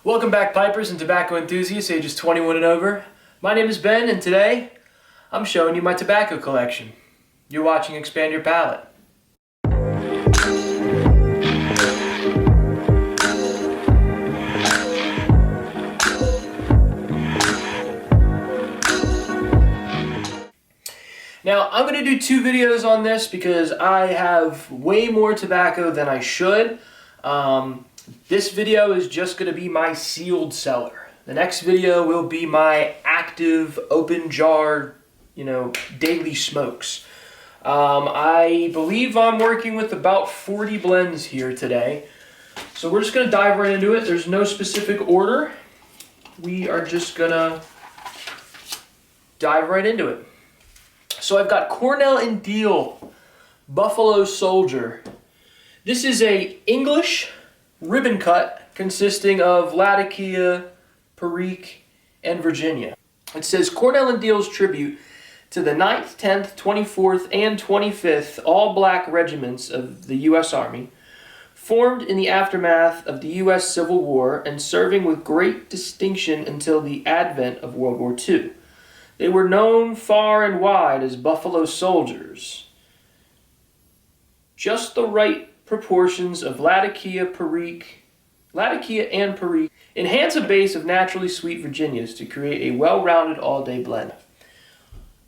Welcome back, pipers and tobacco enthusiasts ages 21 and over. My name is Ben, and today I'm showing you my tobacco collection. You're watching Expand Your Palate. Now, I'm going to do two videos on this because I have way more tobacco than I should. This video is just going to be my sealed cellar. The next video will be my active, open jar, daily smokes. I believe I'm working with about 40 blends here today. So we're just going to dive right into it. There's no specific order. We are just going to dive right into it. So I've got Cornell and Diehl Buffalo Soldier. This is a English ribbon cut consisting of Latakia, Perique, and Virginia. It says Cornell and Diehl's tribute to the 9th, 10th, 24th, and 25th all-black regiments of the U.S. Army, formed in the aftermath of the U.S. Civil War and serving with great distinction until the advent of World War II. They were known far and wide as Buffalo Soldiers. Just the right proportions of Latakia and Perique enhance a base of naturally sweet Virginias to create a well-rounded all-day blend.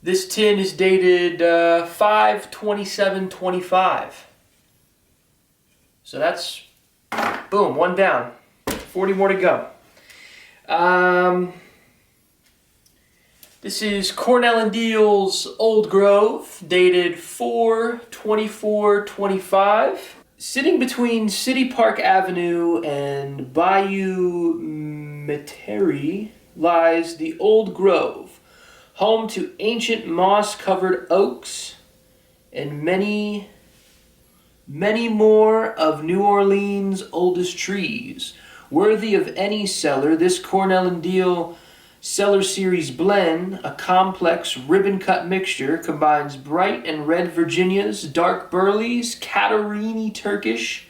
This tin is dated 5/27/25. So that's, boom, one down. 40 more to go. This is Cornell and Diehl's Old Grove, dated 4/24/25. Sitting between City Park Avenue and Bayou Metairie lies the Old Grove, home to ancient moss-covered oaks and many more of New Orleans' oldest trees. Worthy of any cellar, this Cornell and Diehl Cellar Series blend, a complex ribbon-cut mixture, combines bright and red Virginias, dark Burleys, Catarini Turkish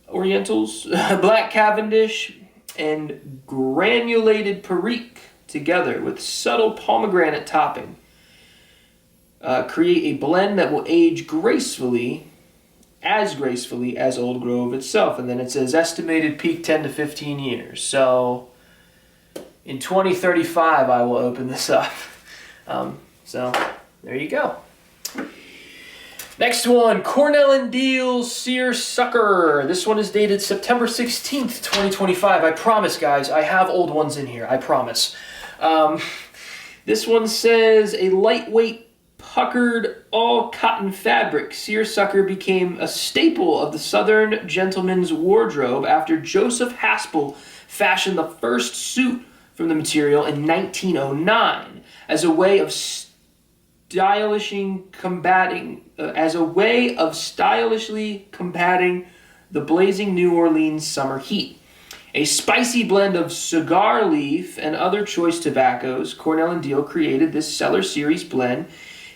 Orientals, Black Cavendish, and granulated Perique together with subtle pomegranate topping. Create a blend that will age gracefully as Old Grove itself. And then it says estimated peak 10 to 15 years. So in 2035, I will open this up. So there you go. Next one, Cornell and Diehl Seersucker. This one is dated September 16th, 2025. I promise, guys, I have old ones in here. I promise. This one says a lightweight, puckered, all-cotton fabric. Seersucker became a staple of the Southern gentleman's wardrobe after Joseph Haspel fashioned the first suit from the material in 1909 as a way of stylishly combating the blazing New Orleans summer heat. A spicy blend of cigar leaf and other choice tobaccos, Cornell and Diehl created this Cellar Series blend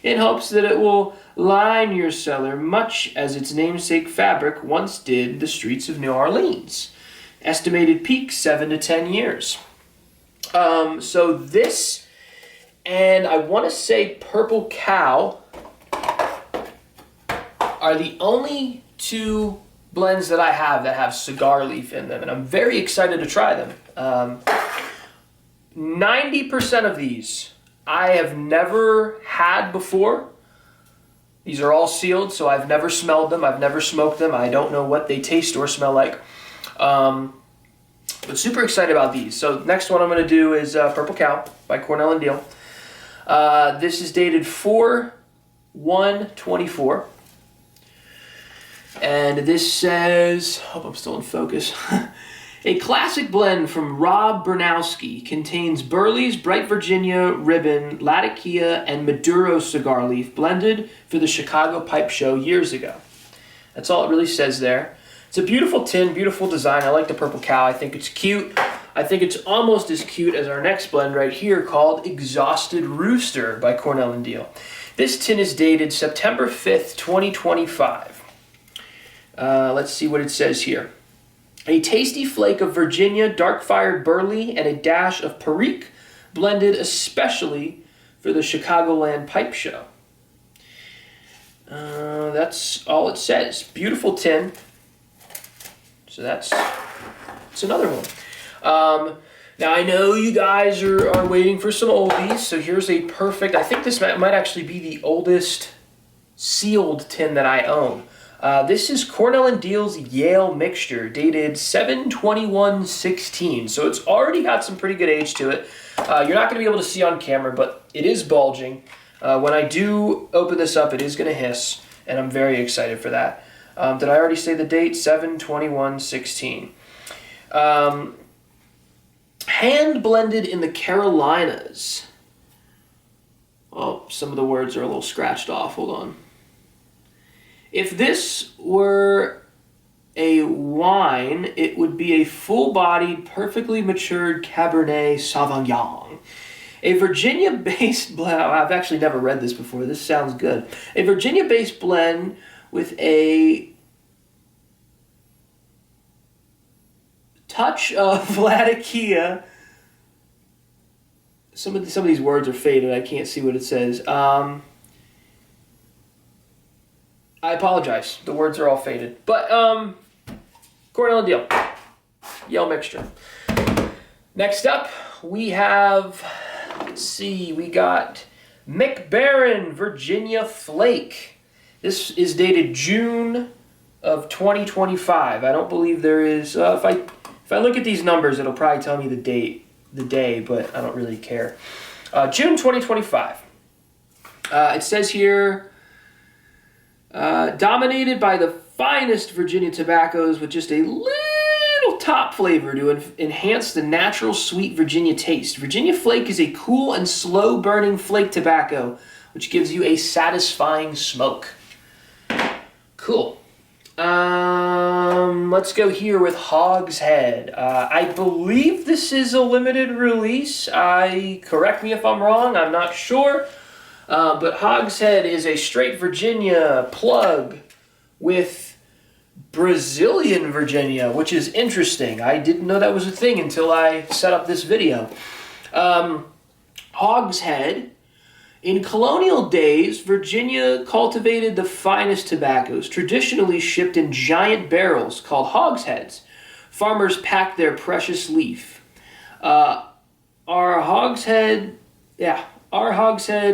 in hopes that it will line your cellar much as its namesake fabric once did the streets of New Orleans. Estimated peak 7 to 10 years. So this, and I want to say Purple Cow, are the only two blends that I have that have cigar leaf in them, and I'm very excited to try them. 90% of these I have never had before. These are all sealed, so I've never smelled them, I've never smoked them, I don't know what they taste or smell like. But super excited about these. So next one I'm going to do is Purple Cow by Cornell and Diehl. This is dated 4/1/24. And this says, hope I'm still in focus. A classic blend from Rob Bernowski contains Burley's Bright Virginia Ribbon, Latakia, and Maduro cigar leaf blended for the Chicago Pipe Show years ago. That's all it really says there. It's a beautiful tin, beautiful design. I like the Purple Cow. I think it's cute. I think it's almost as cute as our next blend right here called Exhausted Rooster by Cornell and Diehl. This tin is dated September 5th, 2025. Let's see what it says here. A tasty flake of Virginia dark-fired burley and a dash of Perique, blended especially for the Chicagoland Pipe Show. That's all it says. Beautiful tin. So that's another one. Now I know you guys are waiting for some oldies, so here's a perfect, I think this might actually be the oldest sealed tin that I own. This is Cornell & Deal's Yale Mixture, dated 7/21/16. So it's already got some pretty good age to it. You're not going to be able to see on camera, but it is bulging. When I do open this up, it is going to hiss, and I'm very excited for that. Did I already say the date? 7/21/16. Hand blended in the Carolinas. Oh, some of the words are a little scratched off. Hold on. If this were a wine, it would be a full-bodied, perfectly matured Cabernet Sauvignon. A Virginia-based blend. I've actually never read this before. This sounds good. A Virginia-based blend with a touch of Latakia. Some of these words are faded. I can't see what it says. I apologize. The words are all faded. But Cornell & Deal. Yale Mixture. Next up, we have, let's see, we got McBaron Virginia Flake. This is dated June of 2025. I don't believe there is, if I look at these numbers, it'll probably tell me the day, but I don't really care. June 2025. It says here, dominated by the finest Virginia tobaccos with just a little top flavor to enhance the natural sweet Virginia taste. Virginia Flake is a cool and slow burning flake tobacco, which gives you a satisfying smoke. Cool. Let's go here with Hogshead. I believe this is a limited release. Correct me if I'm wrong, I'm not sure. But Hogshead is a straight Virginia plug with Brazilian Virginia, which is interesting. I didn't know that was a thing until I set up this video. Hogshead. In colonial days, Virginia cultivated the finest tobaccos, traditionally shipped in giant barrels called hogsheads. Farmers packed their precious leaf. Our hogshead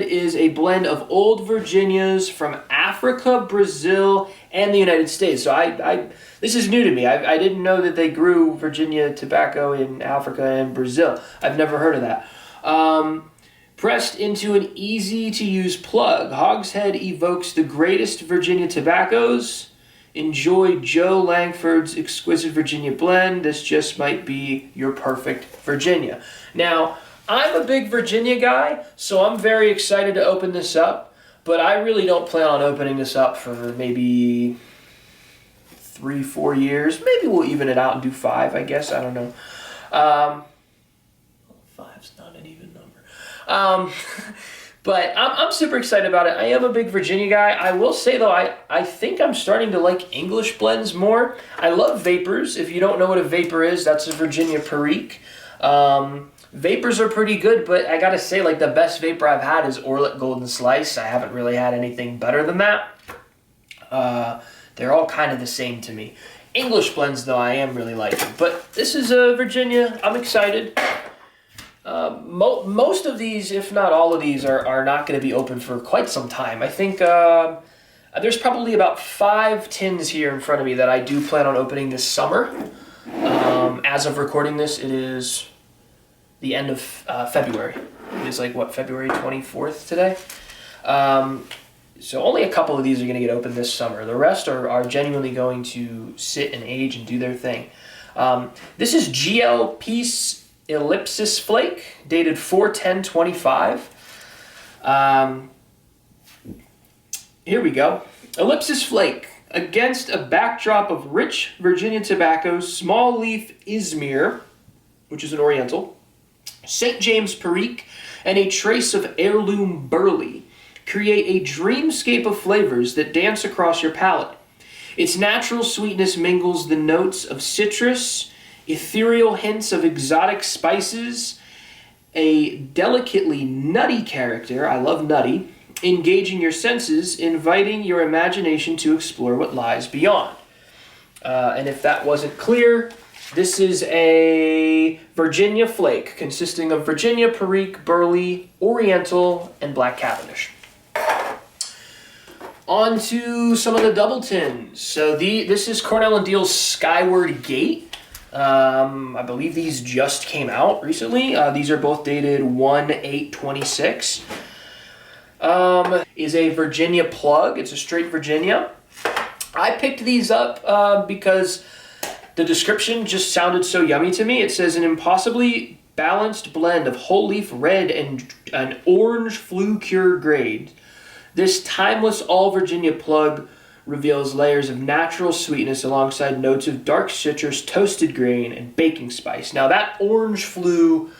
is a blend of old Virginias from Africa, Brazil, and the United States. So this is new to me. I didn't know that they grew Virginia tobacco in Africa and Brazil. I've never heard of that. Pressed into an easy-to-use plug, Hogshead evokes the greatest Virginia tobaccos. Enjoy Joe Langford's exquisite Virginia blend. This just might be your perfect Virginia. Now, I'm a big Virginia guy, so I'm very excited to open this up, but I really don't plan on opening this up for maybe 3-4 years. Maybe we'll even it out and do 5, I guess. I don't know. 5's not an even number. But I'm super excited about it. I am a big Virginia guy. I will say, though, I think I'm starting to like English blends more. I love Vapors. If you don't know what a Vapor is, that's a Virginia Perique. Vapors are pretty good, but I gotta say, like, the best Vapor I've had is Orlet Golden Slice. I haven't really had anything better than that. They're all kind of the same to me. English blends, though, I am really liking. But this is a Virginia. I'm excited. Most of these, if not all of these, are not going to be open for quite some time. I think there's probably about 5 tins here in front of me that I do plan on opening this summer. As of recording this, it is the end of February. It is like, what, February 24th today? So only a couple of these are going to get open this summer. The rest are genuinely going to sit and age and do their thing. This is GL Peace Ellipsis Flake, dated 4/10/25. Here we go. Ellipsis Flake. Against a backdrop of rich Virginia tobaccos, small leaf Izmir, which is an Oriental, St. James Perique, and a trace of heirloom burley, create a dreamscape of flavors that dance across your palate. Its natural sweetness mingles the notes of citrus, ethereal hints of exotic spices, a delicately nutty character, I love nutty, engaging your senses, inviting your imagination to explore what lies beyond. And if that wasn't clear, this is a Virginia flake consisting of Virginia, Perique, Burley, Oriental, and Black Cavendish. On to some of the double tins. So this is Cornell & Deal's Skyward Gate. I believe these just came out recently. These are both dated 1/8/26. Is a Virginia plug. It's a straight Virginia. I picked these up because the description just sounded so yummy to me. It says an impossibly balanced blend of whole leaf red and an orange flue-cured grade. This timeless all Virginia plug reveals layers of natural sweetness alongside notes of dark citrus, toasted grain, and baking spice. Now that orange flue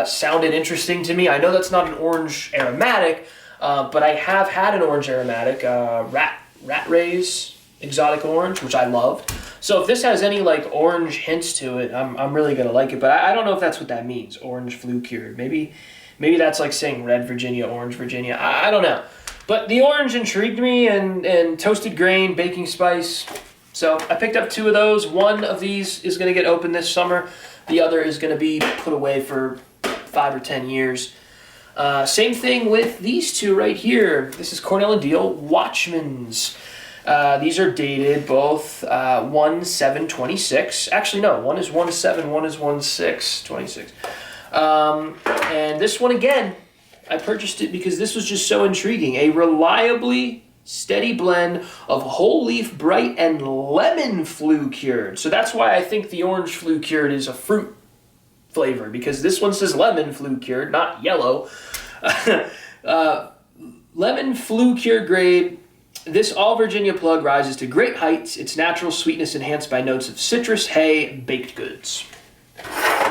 sounded interesting to me. I know that's not an orange aromatic, but I have had an orange aromatic, Rat Ray's exotic orange, which I loved. So if this has any like orange hints to it, I'm really gonna like it. But I don't know if that's what that means. Orange flue cured. Maybe that's like saying red Virginia, orange Virginia. I don't know. But the orange intrigued me, and toasted grain, baking spice. So I picked up 2 of those. One of these is gonna get opened this summer. The other is gonna be put away for 5 or 10 years. Same thing with these 2 right here. This is Cornell & Deal Watchman's. These are dated both 1/7/26. Actually, no, one is 1/7, one is 1/6/26. And this one again, I purchased it because this was just so intriguing. A reliably steady blend of whole leaf bright and lemon flue cured. So that's why I think the orange flue cured is a fruit flavor, because this one says lemon flue cured, not yellow. Lemon flue cured grade. This all Virginia plug rises to great heights, its natural sweetness enhanced by notes of citrus, hay, and baked goods.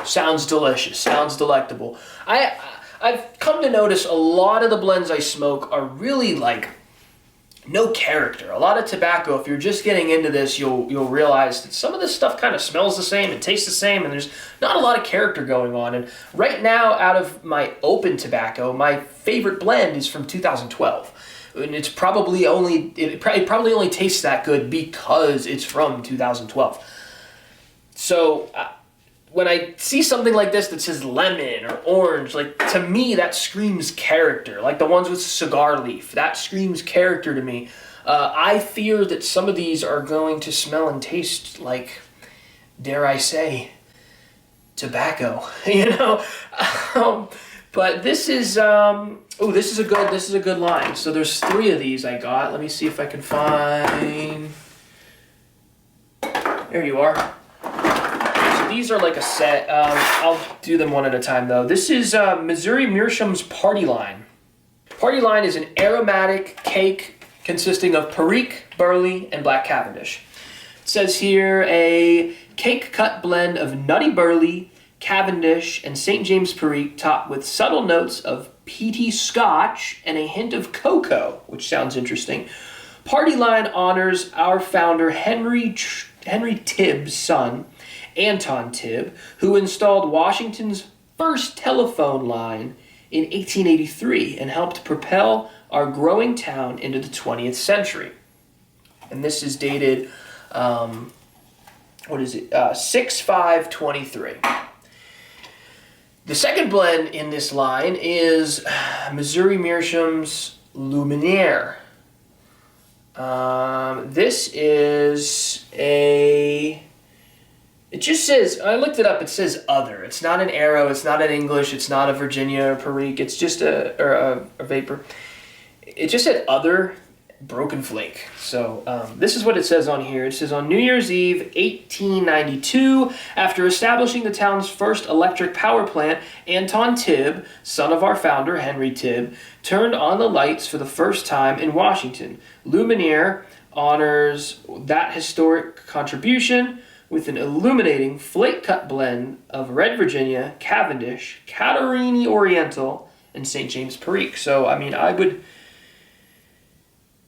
Sounds delicious, sounds delectable. I've come to notice a lot of the blends I smoke are really like no character. A lot of tobacco, if you're just getting into this, you'll realize that some of this stuff kind of smells the same and tastes the same, and there's not a lot of character going on. And right now, out of my open tobacco, my favorite blend is from 2012. And it probably only tastes that good because it's from 2012. So when I see something like this that says lemon or orange, like to me that screams character. Like the ones with cigar leaf, that screams character to me. I fear that some of these are going to smell and taste like, dare I say, tobacco. You know. But this is this is a good line. So there's 3 of these I got. Let me see if I can find. There you are. So these are like a set. I'll do them one at a time though. This is Missouri Meerschaum's Party Line. Party Line is an aromatic cake consisting of Perique, Burley, and Black Cavendish. It says here a cake cut blend of nutty Burley, Cavendish, and St. James Perique, topped with subtle notes of peaty Scotch and a hint of cocoa, which sounds interesting. Party Line honors our founder Henry Tibb's son, Anton Tibb, who installed Washington's first telephone line in 1883 and helped propel our growing town into the 20th century. And this is dated, 6/5/23. The second blend in this line is Missouri Meerschaum's Luminaire. This is it just says, I looked it up, it says other. It's not an Arrow, it's not an English, it's not a Virginia or Perique, it's just a vapor. It just said other broken flake. So this is what it says on here. It says on New Year's Eve 1892, after establishing the town's first electric power plant, Anton Tibb, son of our founder Henry Tibb, turned on the lights for the first time in Washington. Luminaire honors that historic contribution with an illuminating flake-cut blend of Red Virginia, Cavendish, Catarini Oriental, and St. James Perique. So, I mean, I would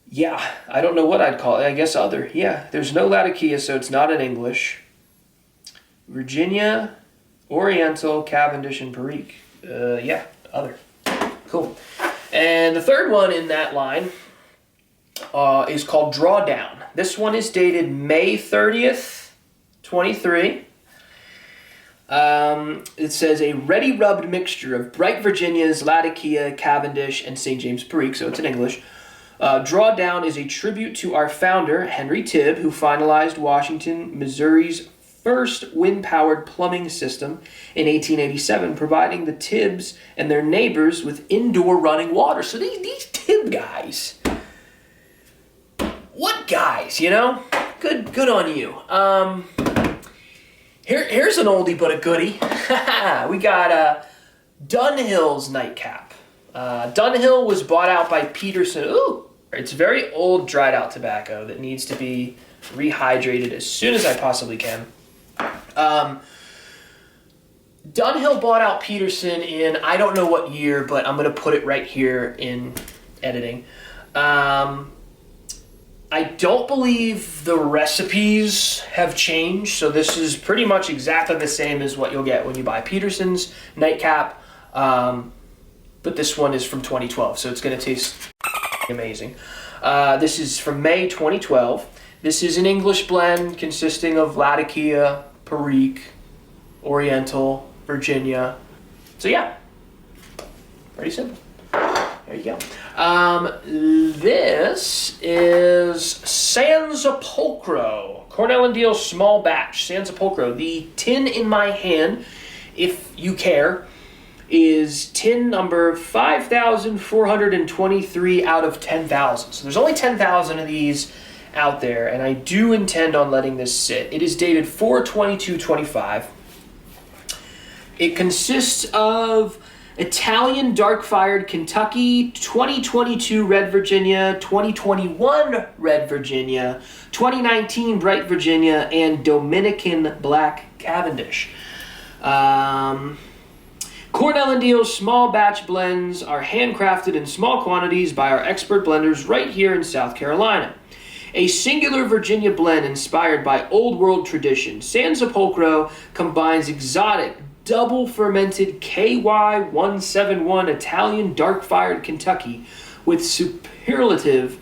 Yeah, I don't know what I'd call it. I guess other. Yeah, there's no Latakia, so it's not in English. Virginia, Oriental, Cavendish, and Perique. Yeah, other. Cool. And the third one in that line is called Drawdown. This one is dated May 30th, 23. It says a ready rubbed mixture of bright Virginias, Latakia, Cavendish, and St. James Perique, so it's in English. Drawdown is a tribute to our founder, Henry Tibb, who finalized Washington, Missouri's first wind-powered plumbing system in 1887, providing the Tibbs and their neighbors with indoor running water. So these Tibb guys, what guys, you know? Good on you. Here's an oldie but a goodie. We got Dunhill's nightcap. Dunhill was bought out by Peterson. Ooh, it's very old dried out tobacco that needs to be rehydrated as soon as I possibly can. Dunhill bought out Peterson in, I don't know what year, but I'm going to put it right here in editing. I don't believe the recipes have changed, so this is pretty much exactly the same as what you'll get when you buy Peterson's nightcap, but this one is from 2012, so it's going to taste amazing. This is from May 2012. This is an English blend consisting of Latakia, Perique, Oriental, Virginia. So yeah, pretty simple. There you go. This is Sanzapolcro, Cornell & Deal small batch, Sanzapolcro. The tin in my hand, if you care, is tin number 5,423 out of 10,000. So there's only 10,000 of these out there, and I do intend on letting this sit. It is dated 4/22/25. It consists of Italian dark-fired Kentucky, 2022 Red Virginia, 2021 Red Virginia, 2019 Bright Virginia, and Dominican Black Cavendish. Cornell & Deal's small batch blends are handcrafted in small quantities by our expert blenders right here in South Carolina. A singular Virginia blend inspired by old world tradition, Sanzapolcro combines exotic double fermented KY171 Italian dark-fired Kentucky with superlative,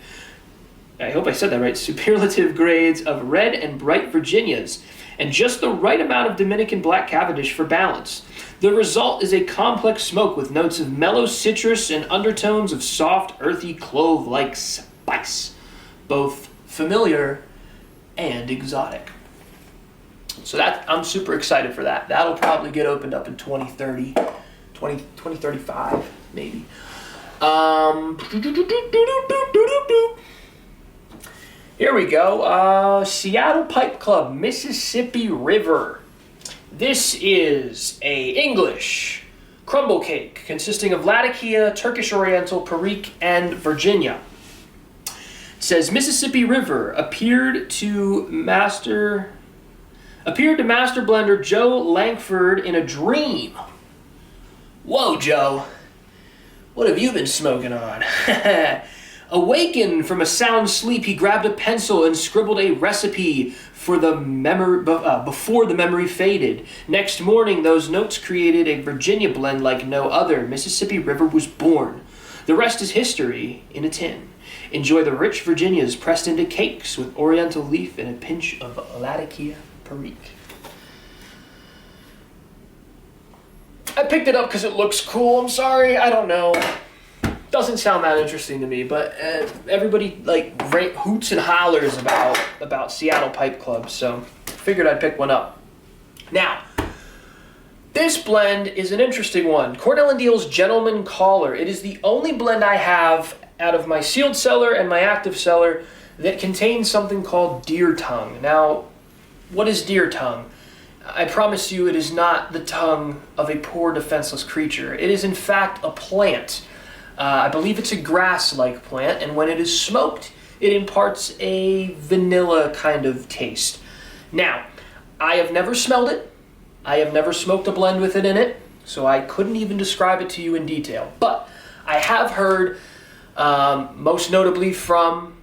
I hope I said that right, superlative grades of red and bright Virginias, and just the right amount of Dominican Black Cavendish for balance. The result is a complex smoke with notes of mellow citrus and undertones of soft, earthy clove-like spice, both familiar and exotic. So that I'm super excited for that. That'll probably get opened up in 2035, maybe. Here we go. Seattle Pipe Club, Mississippi River. This is a English crumble cake consisting of Latakia, Turkish Oriental, Perique, and Virginia. It says Mississippi River appeared to master blender Joe Langford in a dream. Whoa, Joe. What have you been smoking on? Awakened from a sound sleep, he grabbed a pencil and scribbled a recipe for the before the memory faded. Next morning, those notes created a Virginia blend like no other. Mississippi River was born. The rest is history in a tin. Enjoy the rich Virginias pressed into cakes with Oriental leaf and a pinch of Latakia Perique. I picked it up because it looks cool. I'm sorry, I don't know. Doesn't sound that interesting to me, but everybody like hoots and hollers about Seattle Pipe Club, so figured I'd pick one up. Now, this blend is an interesting one. Cornell & Deal's Gentleman Caller. It is the only blend I have out of my sealed cellar and my active cellar that contains something called deer tongue. Now, what is deer tongue? I promise you it is not the tongue of a poor defenseless creature. It is in fact a plant. I believe it's a grass-like plant, and when it is smoked, it imparts a vanilla kind of taste. Now, I have never smelled it. I have never smoked a blend with it in it, so I couldn't even describe it to you in detail. But I have heard most notably from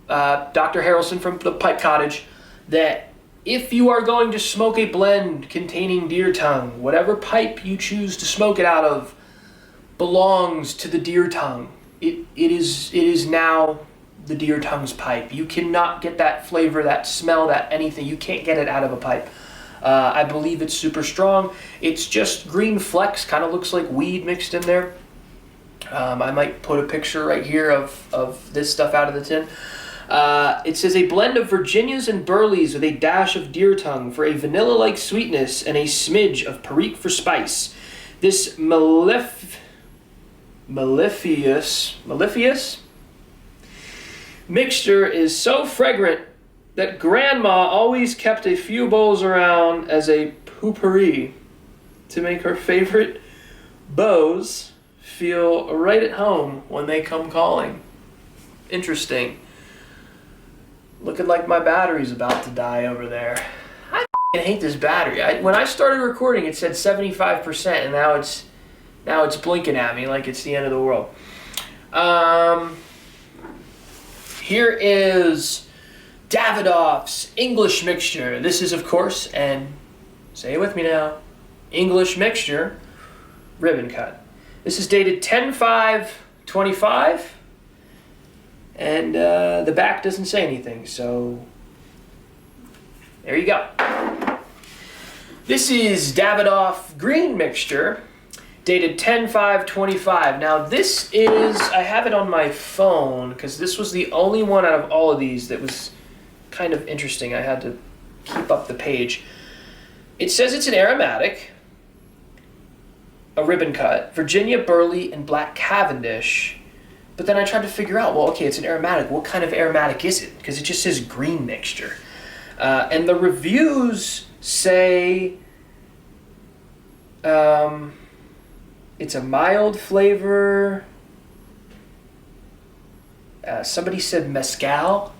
Dr. Harrelson from the Pipe Cottage, that if you are going to smoke a blend containing deer tongue, whatever pipe you choose to smoke it out of belongs to the deer tongue. It is now the deer tongue's pipe. You cannot get that flavor, that smell, that anything. You can't get it out of a pipe. I believe it's super strong. It's just green flecks, kind of looks like weed mixed in there. I might put a picture right here of this stuff out of the tin. It says a blend of Virginias and Burleys with a dash of deer tongue for a vanilla-like sweetness and a smidge of Perique for spice. This mellifluous mixture is so fragrant that Grandma always kept a few bowls around as a potpourri to make her favorite beaux feel right at home when they come calling. Interesting. Looking like my battery's about to die over there. I hate this battery. When I started recording, it said 75%, and now it's blinking at me like it's the end of the world. Here is Davidoff's English Mixture. This is, of course, and say it with me now, English Mixture ribbon cut. This is dated 10/5/25, and the back doesn't say anything, so there you go. This is Davidoff Green Mixture, dated 10/5/25. Now this is, I have it on my phone because this was the only one out of all of these that was kind of interesting. I had to keep up the page. It says it's an aromatic, a ribbon cut, Virginia Burley, and Black Cavendish. But then I tried to figure out, well, okay, it's an aromatic. What kind of aromatic is it? Because it just says green mixture. And the reviews say it's a mild flavor. Somebody said mezcal.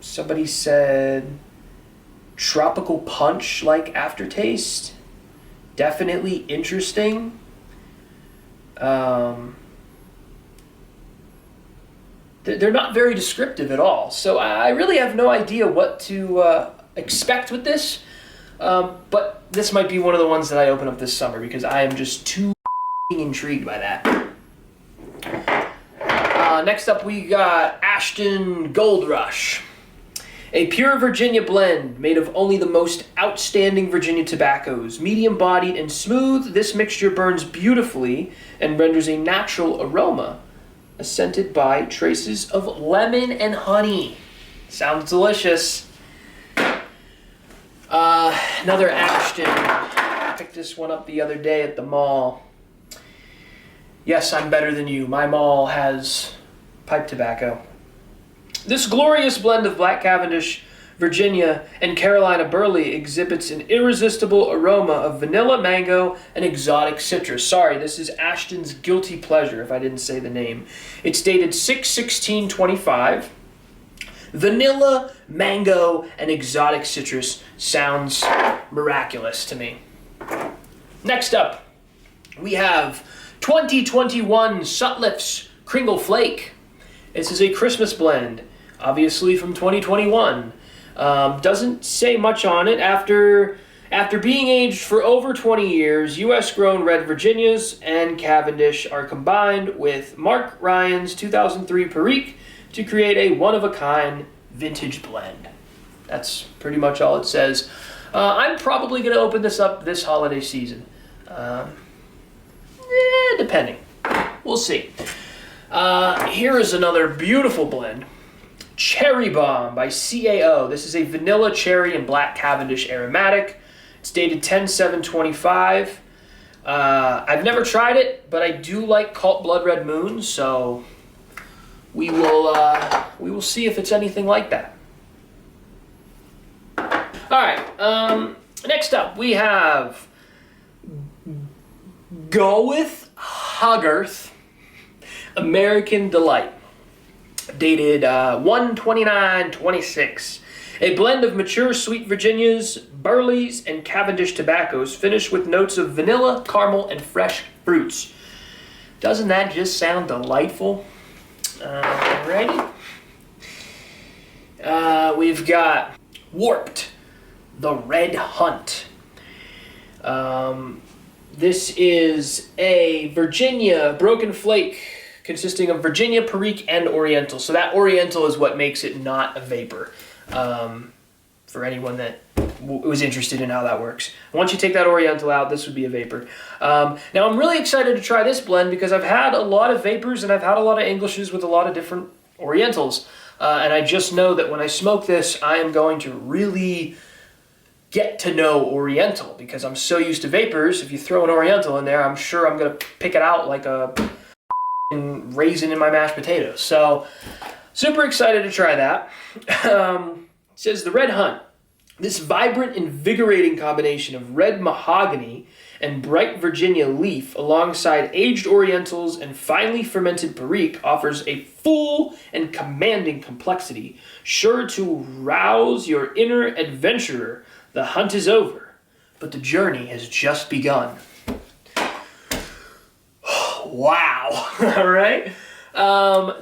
Somebody said tropical punch-like aftertaste. Definitely interesting. They're not very descriptive at all, so I really have no idea what to expect with this, but this might be one of the ones that I open up this summer because I am just too intrigued by that. Next up we got Ashton Gold Rush, a pure Virginia blend made of only the most outstanding Virginia tobaccos. Medium-bodied and smooth, this mixture burns beautifully and renders a natural aroma, scented by traces of lemon and honey. Sounds delicious. Another Ashton. I picked this one up the other day at the mall. Yes, I'm better than you. My mall has pipe tobacco. This glorious blend of Black Cavendish, Virginia, and Carolina Burley exhibits an irresistible aroma of vanilla, mango, and exotic citrus. Sorry, this is Ashton's Guilty Pleasure, if I didn't say the name. It's dated 6/16/25. Vanilla, mango, and exotic citrus sounds miraculous to me. Next up, we have 2021 Sutliff's Kringle Flake. This is a Christmas blend, obviously from 2021. Doesn't say much on it. After being aged for over 20 years, U.S.-grown red Virginias and Cavendish are combined with Mark Ryan's 2003 Perique to create a one-of-a-kind vintage blend. That's pretty much all it says. I'm probably going to open this up this holiday season. Depending. We'll see. Here is another beautiful blend. Cherry Bomb by CAO. This is a vanilla, cherry, and Black Cavendish aromatic. It's dated 10/7/25. I've never tried it, but I do like Cult Blood Red Moon, so we will see if it's anything like that. All right. Next up, we have Goeth Hogarth American Delight, dated 1/29/26. A blend of mature sweet Virginias, Burleys, and Cavendish tobaccos, finished with notes of vanilla, caramel, and fresh fruits. Doesn't that just sound delightful? Alrighty. We've got Warped, the Red Hunt. This is a Virginia broken flake consisting of Virginia, Perique, and Oriental. So that Oriental is what makes it not a vapor. For anyone that was interested in how that works. Once you take that Oriental out, this would be a vapor. Now I'm really excited to try this blend because I've had a lot of vapors and I've had a lot of Englishes with a lot of different Orientals. And I just know that when I smoke this, I am going to really get to know Oriental because I'm so used to vapors. If you throw an Oriental in there, I'm sure I'm going to pick it out like a raisin in my mashed potatoes. So super excited to try that. It says the Red Hunt. This vibrant, invigorating combination of red mahogany and bright Virginia leaf alongside aged Orientals and finely fermented Perique offers a full and commanding complexity, sure to rouse your inner adventurer. The hunt is over, but the journey has just begun. Wow. All right.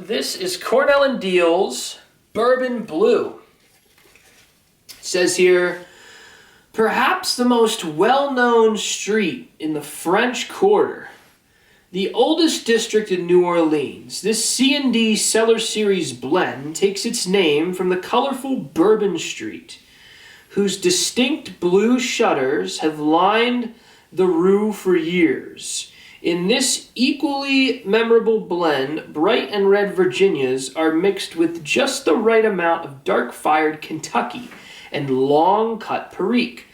This is Cornell and Deal's Bourbon Blue. It says here, perhaps the most well-known street in the French Quarter, the oldest district in New Orleans. This C&D Cellar Series blend takes its name from the colorful Bourbon Street, whose distinct blue shutters have lined the rue for years. In this equally memorable blend, bright and red Virginias are mixed with just the right amount of dark-fired Kentucky and long-cut Perique,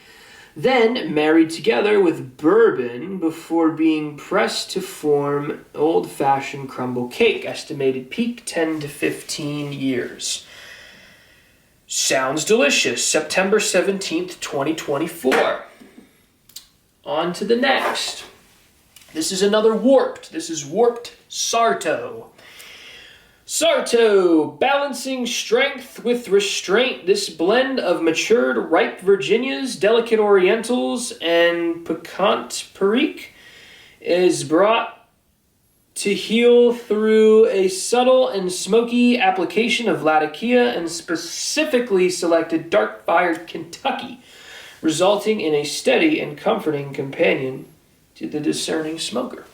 then married together with bourbon before being pressed to form old-fashioned crumble cake, estimated peak 10 to 15 years. Sounds delicious. September 17th, 2024. On to the next. This is another Warped. This is Warped Sarto. Sarto, balancing strength with restraint. This blend of matured ripe Virginias, delicate Orientals, and piquant Perique is brought to heal through a subtle and smoky application of Latakia and specifically selected dark-fired Kentucky, resulting in a steady and comforting companion to the discerning smoker.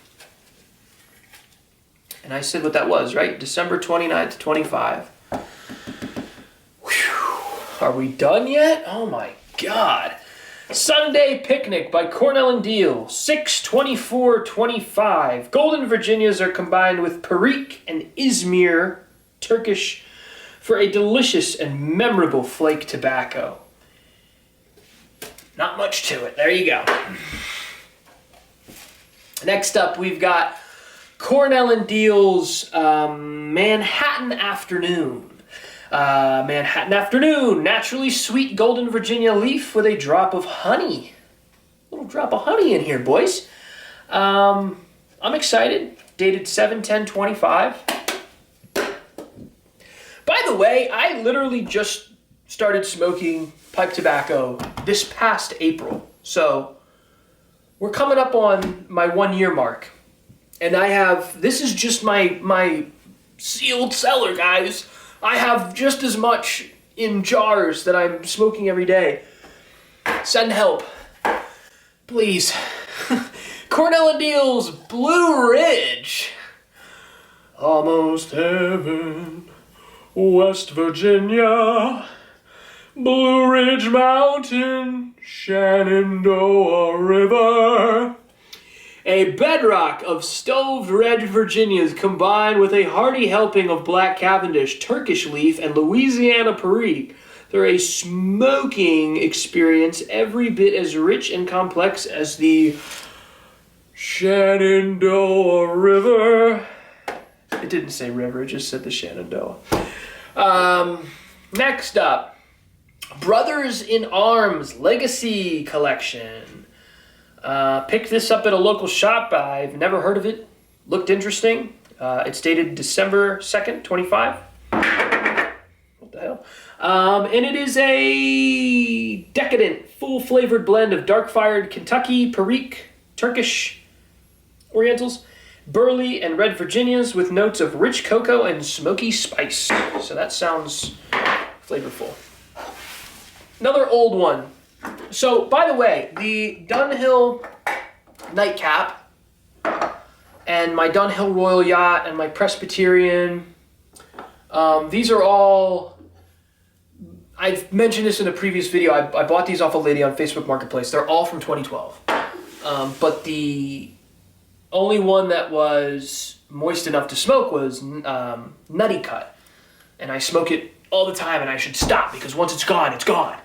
And I said what that was, right? December 29th, 25. Whew. Are we done yet? Oh my God. Sunday Picnic by Cornell and Deal, 6/24/25. Golden Virginias are combined with Perique and Izmir, Turkish, for a delicious and memorable flake tobacco. Not much to it. There you go. Next up, we've got Cornell and Deal's Manhattan Afternoon. Manhattan Afternoon, naturally sweet golden Virginia leaf with a drop of honey. A little drop of honey in here, boys. I'm excited. Dated 7/10/25. By the way, I literally just started smoking pipe tobacco this past April. So we're coming up on my 1 year mark. And I have, this is just my sealed cellar, guys. I have just as much in jars that I'm smoking every day. Send help. Please. Cornell and Deal's Blue Ridge. Almost heaven, West Virginia. Blue Ridge Mountain, Shenandoah River. A bedrock of stoved red Virginias combined with a hearty helping of black Cavendish, Turkish leaf, and Louisiana Perique for a smoking experience every bit as rich and complex as the Shenandoah River. It didn't say river, it just said the Shenandoah. Next up, Brothers in Arms Legacy Collection. Picked this up at a local shop. I've never heard of it. Looked interesting. It's dated December 2nd, 25. What the hell? And it is a decadent, full-flavored blend of dark-fired Kentucky, Perique, Turkish, Orientals, burley, and red Virginias with notes of rich cocoa and smoky spice. So that sounds flavorful. Another old one. So, by the way, the Dunhill Nightcap and my Dunhill Royal Yacht and my Presbyterian, these are all, I've mentioned this in a previous video, I bought these off a lady on Facebook Marketplace. They're all from 2012. But the only one that was moist enough to smoke was Nutty Cut. And I smoke it all the time, and I should stop because once it's gone, it's gone.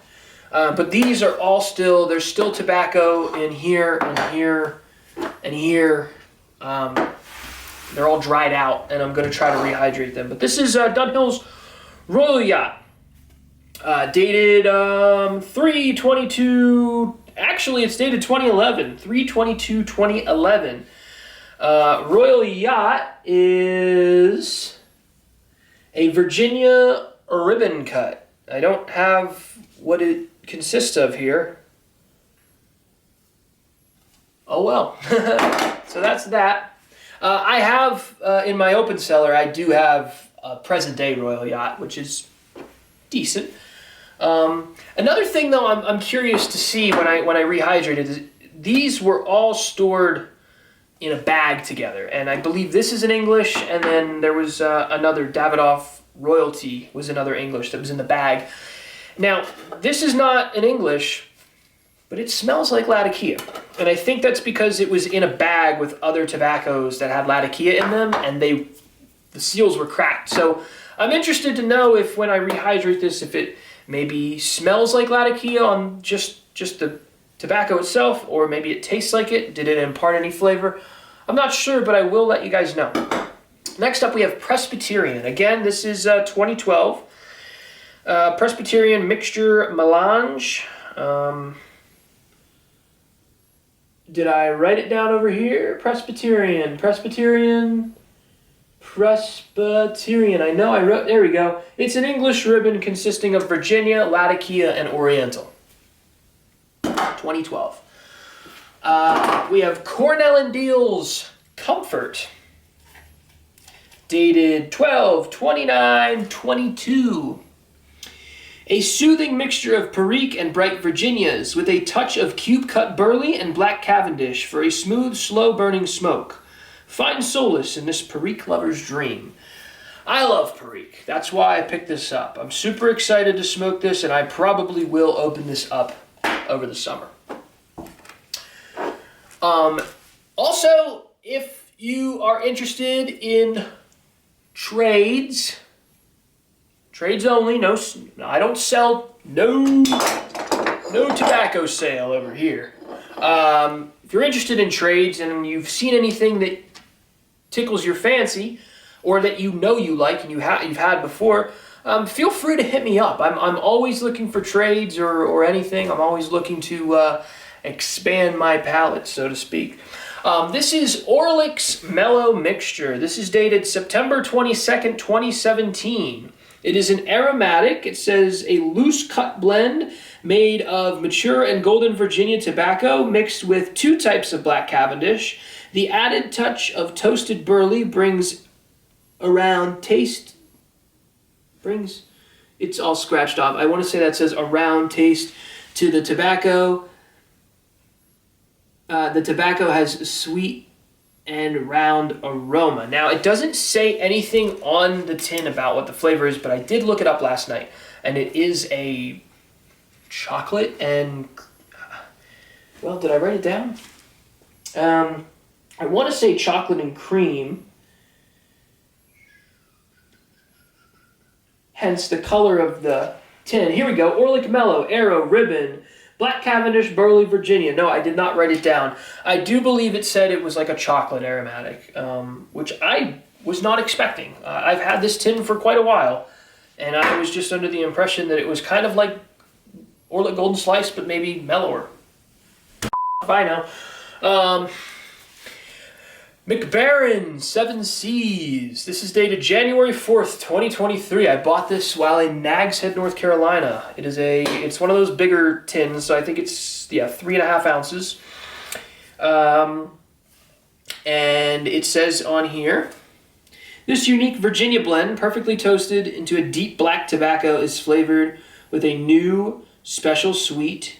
But these are all still, there's still tobacco in here and here and here. They're all dried out, and I'm going to try to rehydrate them. But this is Dunhill's Royal Yacht, dated 3/22. Actually, it's dated 2011, 3/22/2011. Royal Yacht is a Virginia ribbon cut. I don't have what it consists of here. Oh well. So that's that. I have, in my open cellar, I do have a present day Royal Yacht, which is decent. Another thing though I'm curious to see when I rehydrated is these were all stored in a bag together, and I believe this is an English, and then there was another Davidoff Royalty was another English that was in the bag. Now this is not an English, but it smells like Latakia, and I think that's because it was in a bag with other tobaccos that had Latakia in them, and the seals were cracked. So I'm interested to know if when I rehydrate this, if it maybe smells like Latakia on just the tobacco itself, or maybe it tastes like it. Did it impart any flavor? I'm not sure, but I will let you guys know. Next up, we have Presbyterian. Again, this is 2012. Presbyterian Mixture Melange. Did I write it down over here? Presbyterian. I know I wrote, there we go. It's an English ribbon consisting of Virginia, Latakia, and Oriental. 2012. We have Cornell & Deal's Comfort, dated 12/29/22. A soothing mixture of Perique and bright Virginias with a touch of cube-cut burley and black Cavendish for a smooth, slow-burning smoke. Find solace in this Perique lover's dream. I love Perique. That's why I picked this up. I'm super excited to smoke this, and I probably will open this up over the summer. Also, if you are interested in trades only, no, I don't sell, no tobacco sale over here. If you're interested in trades and you've seen anything that tickles your fancy, or that you know you like and you've had before, feel free to hit me up. I'm always looking for trades or anything. I'm always looking to expand my palette, so to speak. This is Orlick's Mellow Mixture. This is dated September 22nd, 2017. It is an aromatic. It says a loose cut blend made of mature and golden Virginia tobacco mixed with 2 types of black Cavendish. The added touch of toasted burley brings it's all scratched off. I want to say that says around taste to the tobacco. The tobacco has sweet and round aroma. Now, it doesn't say anything on the tin about what the flavor is, but I did look it up last night, and it is a chocolate and, well, did I write it down? I want to say chocolate and cream, hence the color of the tin. Here we go, Orlick Mellow, Arrow, Ribbon, Black Cavendish, Burley, Virginia. No, I did not write it down. I do believe it said it was like a chocolate aromatic, which I was not expecting. I've had this tin for quite a while, and I was just under the impression that it was kind of like Orlick Golden Slice, but maybe mellower. If I know. McBaron 7 Seas. This is dated January 4th, 2023. I bought this while in Nags Head, North Carolina. It's one of those bigger tins, so I think it's 3.5 ounces. And it says on here, this unique Virginia blend, perfectly toasted into a deep black tobacco, is flavored with a new, special sweet,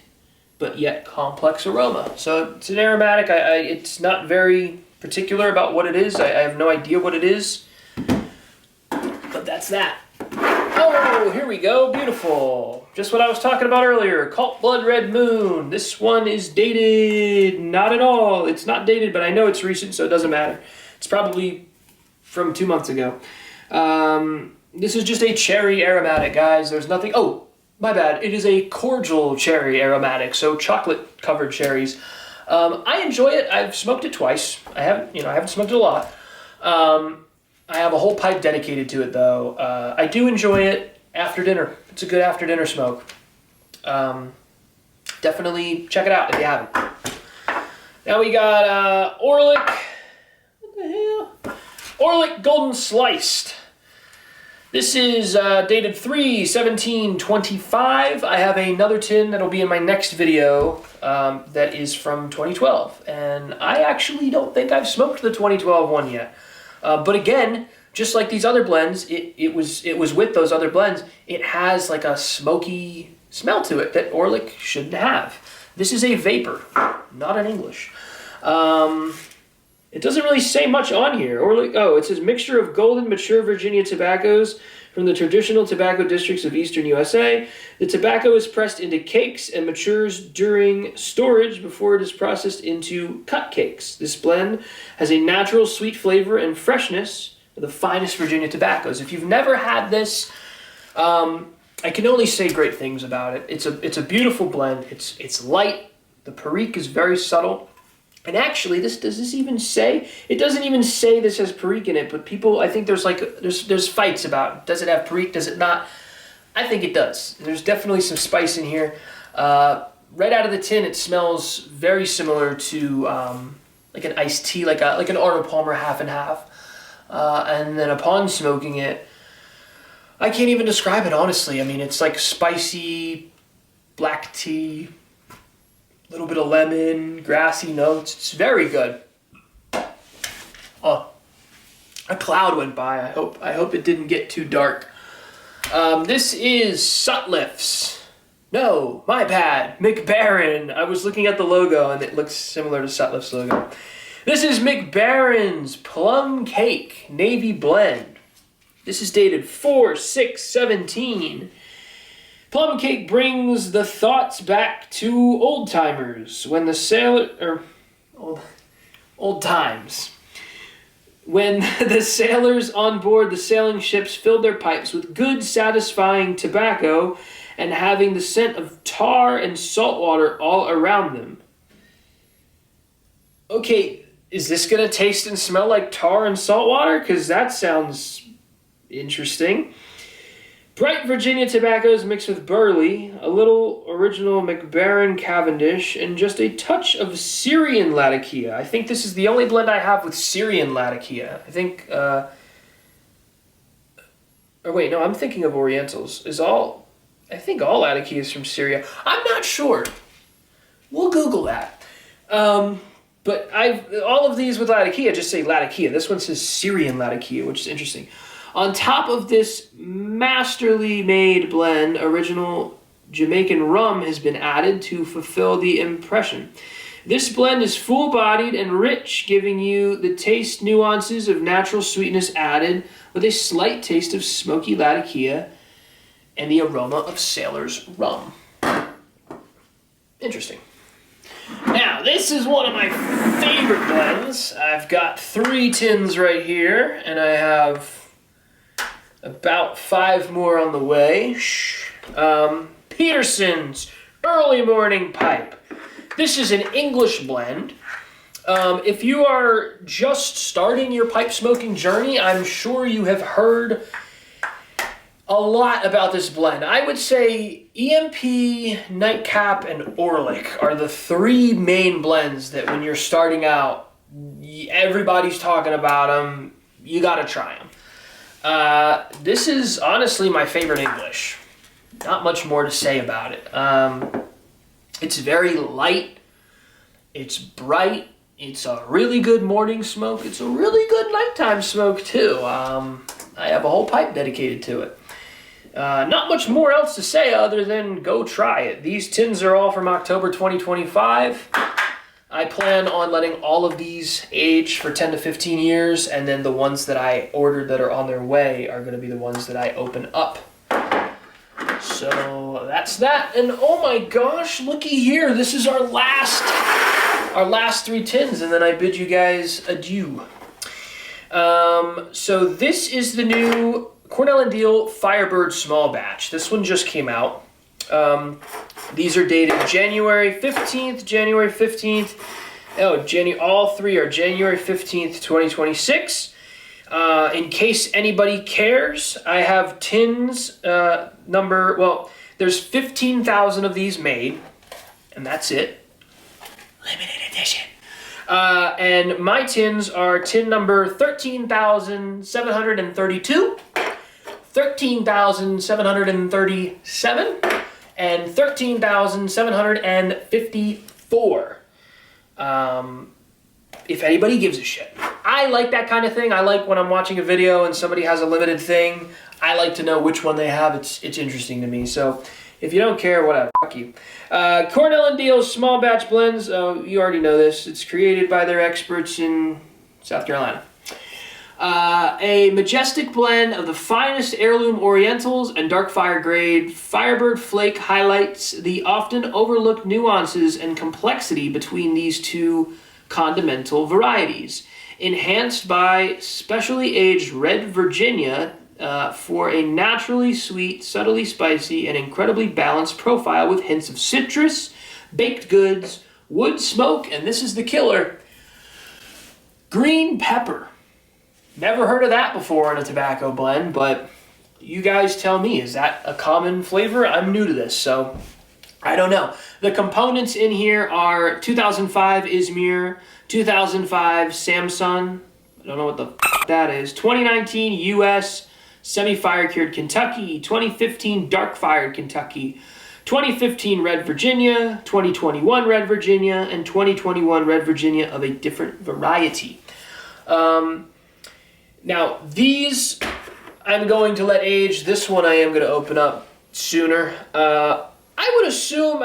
but yet complex aroma. So it's an aromatic. It's not very particular about what it is. I have no idea what it is, but that's that. Oh, here we go. Beautiful. Just what I was talking about earlier. Cult Blood Red Moon. This one is dated. Not at all. It's not dated, but I know it's recent, so it doesn't matter. It's probably from 2 months ago. This is just a cherry aromatic, guys. There's nothing... Oh, my bad. It is a cordial cherry aromatic, so chocolate-covered cherries. I enjoy it. I've smoked it twice. I haven't smoked it a lot. I have a whole pipe dedicated to it, though. I do enjoy it after dinner. It's a good after-dinner smoke. Definitely check it out if you haven't. Now we got Orlick. What the hell? Orlick Golden Sliced. This is dated 3/17/25. I have another tin that'll be in my next video that is from 2012. And I actually don't think I've smoked the 2012 one yet. But again, just like these other blends, it was with those other blends, it has like a smoky smell to it that Orlick shouldn't have. This is a vapor, not an English. It doesn't really say much on here. Orlick, it says mixture of golden mature Virginia tobaccos from the traditional tobacco districts of eastern USA. The tobacco is pressed into cakes and matures during storage before it is processed into cut cakes. This blend has a natural sweet flavor and freshness of the finest Virginia tobaccos. If you've never had this, I can only say great things about it. It's a beautiful blend. It's light. The perique is very subtle. And actually, does this even say? It doesn't even say this has perique in it, but people, I think there's fights about, does it have perique, does it not? I think it does. There's definitely some spice in here. Right out of the tin, it smells very similar to like an iced tea, like an Arnold Palmer half and half. And then upon smoking it, I can't even describe it, honestly. I mean, it's like spicy black tea, a little bit of lemon, grassy notes. It's very good. Oh, a cloud went by. I hope it didn't get too dark. This is Sutliff's. No, my bad. McBaron. I was looking at the logo and it looks similar to Sutliff's logo. This is McBaron's Plum Cake Navy Blend. This is dated 4/6/17. Plum cake brings the thoughts back to old timers when the old times. When the sailors on board the sailing ships filled their pipes with good, satisfying tobacco and having the scent of tar and salt water all around them. Okay, is this going to taste and smell like tar and salt water? Because that sounds interesting. Bright Virginia tobaccos mixed with burley, a little original McBaron Cavendish, and just a touch of Syrian Latakia. I think this is the only blend I have with Syrian Latakia. I think, or wait, no, I'm thinking of Orientals. I think all Latakia is from Syria. I'm not sure. We'll Google that. But all of these with Latakia just say Latakia. This one says Syrian Latakia, which is interesting. On top of this masterly made blend, original Jamaican rum has been added to fulfill the impression. This blend is full-bodied and rich, giving you the taste nuances of natural sweetness added with a slight taste of smoky Latakia and the aroma of Cellar's rum. Interesting. Now, this is one of my favorite blends. I've got 3 tins right here, and I have about 5 more on the way. Peterson's Early Morning Pipe. This is an English blend. If you are just starting your pipe smoking journey, I'm sure you have heard a lot about this blend. I would say EMP, Nightcap, and Orlick are the 3 main blends that when you're starting out, everybody's talking about them. You gotta try them. This is honestly my favorite English. Not much more to say about it. It's very light. It's bright. It's a really good morning smoke. It's a really good nighttime smoke too. I have a whole pipe dedicated to it. Not much more else to say other than go try it. These tins are all from October 2025. I plan on letting all of these age for 10 to 15 years, and then the ones that I ordered that are on their way are going to be the ones that I open up. So that's that. And oh my gosh, looky here. This is our last 3 tins, and then I bid you guys adieu. So this is the new Cornell & Diehl Firebird Small Batch. This one just came out. These are dated January 15th. All 3 are January 15th, 2026. In case anybody cares, I have tins there's 15,000 of these made, and that's it. Limited edition. And my tins are tin number 13,732, 13,737, and 13,754. If anybody gives a shit. I like that kind of thing. I like when I'm watching a video and somebody has a limited thing, I like to know which one they have. It's interesting to me. So if you don't care, whatever. Fuck you. Cornell & Diehl Small Batch Blends. You already know this. It's created by their experts in South Carolina. A majestic blend of the finest heirloom orientals and dark fire grade Firebird Flake highlights the often overlooked nuances and complexity between these two condimental varieties, enhanced by specially aged red Virginia for a naturally sweet, subtly spicy, and incredibly balanced profile with hints of citrus, baked goods, wood smoke, and this is the killer, green pepper. Never heard of that before in a tobacco blend, but you guys tell me, is that a common flavor? I'm new to this, so I don't know. The components in here are 2005 Izmir, 2005 Samsung, I don't know what the f that is, 2019 US Semi-Fire Cured Kentucky, 2015 Dark Fired Kentucky, 2015 Red Virginia, 2021 Red Virginia, and 2021 Red Virginia of a different variety. Now, these I'm going to let age. This one I am going to open up sooner. I would assume,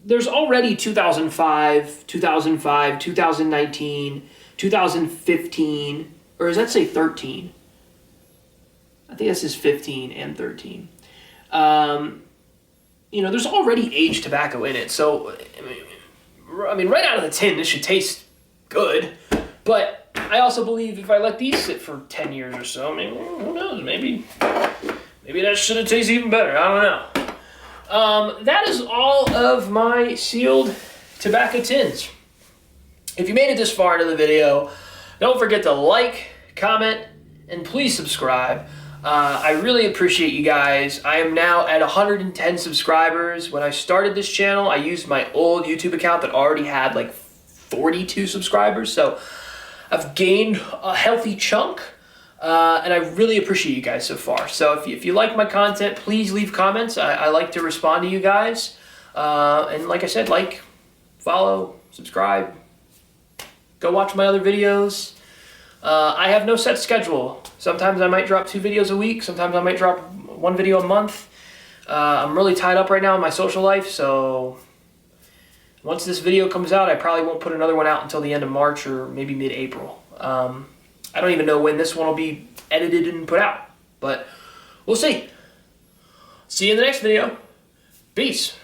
there's already 2005, 2019, 2015, or does that say 13? I think that says 15 and 13. There's already aged tobacco in it, so, right out of the tin, this should taste good, but I also believe if I let these sit for 10 years or so, who knows, maybe that should have tasted even better, I don't know. That is all of my sealed tobacco tins. If you made it this far into the video, don't forget to like, comment, and please subscribe. I really appreciate you guys. I am now at 110 subscribers. When I started this channel, I used my old YouTube account that already had 42 subscribers, so I've gained a healthy chunk. And I really appreciate you guys so far. So if you like my content, please leave comments. I like to respond to you guys. And like I said, follow, subscribe, go watch my other videos. I have no set schedule. Sometimes I might drop 2 videos a week. Sometimes I might drop 1 video a month. I'm really tied up right now in my social life, so once this video comes out, I probably won't put another one out until the end of March or maybe mid-April. I don't even know when this one will be edited and put out, but we'll see. See you in the next video. Peace.